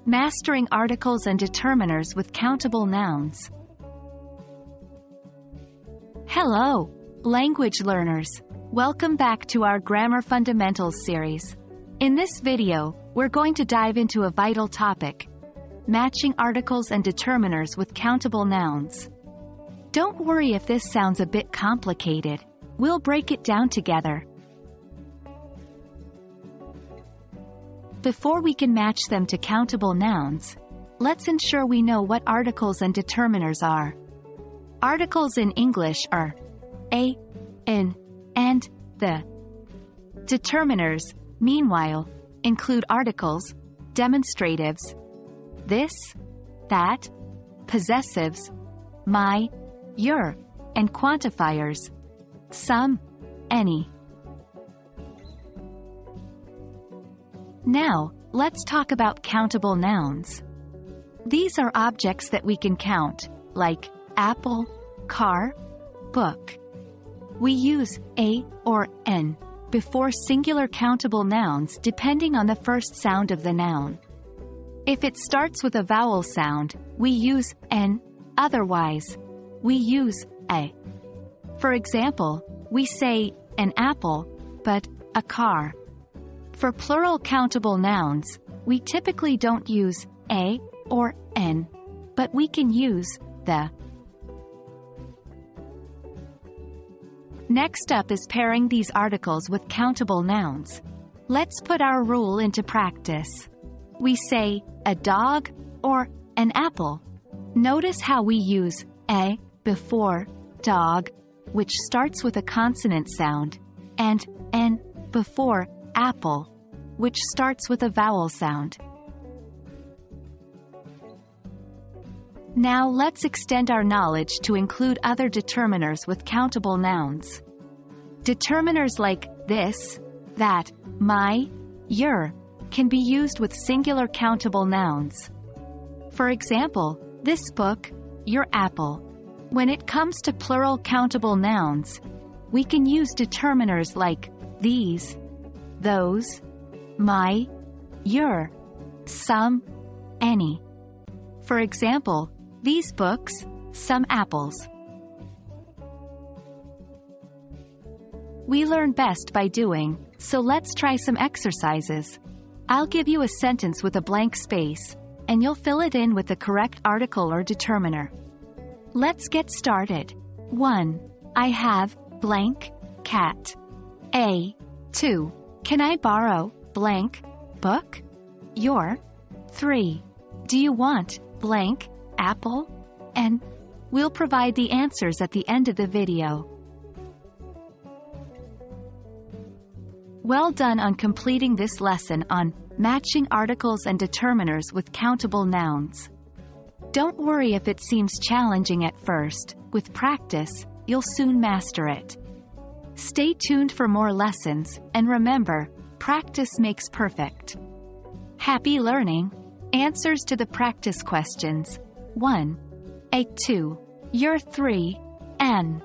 Mastering articles and determiners with countable nouns. Hello, language learners. Welcome back to our Grammar Fundamentals series. In this video, we're going to dive into a vital topic: matching articles and determiners with countable nouns. Don't worry if this sounds a bit complicated. We'll break it down together. Before we can match them to countable nouns, let's ensure we know what articles and determiners are. Articles in English are a, in, and the. Determiners, meanwhile, include articles, demonstratives, this, that, possessives, my, your, and quantifiers, some, any. Now, let's talk about countable nouns. These are objects that we can count, like apple, car, book. We use a or n before singular countable nouns depending on the first sound of the noun. If it starts with a vowel sound, we use n, otherwise, we use a. For example, we say an apple, but a car. For plural countable nouns, we typically don't use a or n, but we can use the. Next up is pairing these articles with countable nouns. Let's put our rule into practice. We say a dog or an apple. Notice how we use a before dog, which starts with a consonant sound, and n before apple, which starts with a vowel sound. Now let's extend our knowledge to include other determiners with countable nouns. Determiners like this, that, my, your can be used with singular countable nouns. For example, this book, your apple. When it comes to plural countable nouns, we can use determiners like these, those, my, your, some, any. For example, these books, some apples. We learn best by doing, so let's try some exercises. I'll give you a sentence with a blank space, and you'll fill it in with the correct article or determiner. Let's get started. 1. I have blank cat. A. 2. Can I borrow blank book? Your. 3. Do you want blank apple? And we'll provide the answers at the end of the video. Well done on completing this lesson on matching articles and determiners with countable nouns. Don't worry if it seems challenging at first. With practice, you'll soon master it. Stay tuned for more lessons, and remember, practice makes perfect. Happy learning! Answers to the practice questions. 1. A. 2. Your 3. N.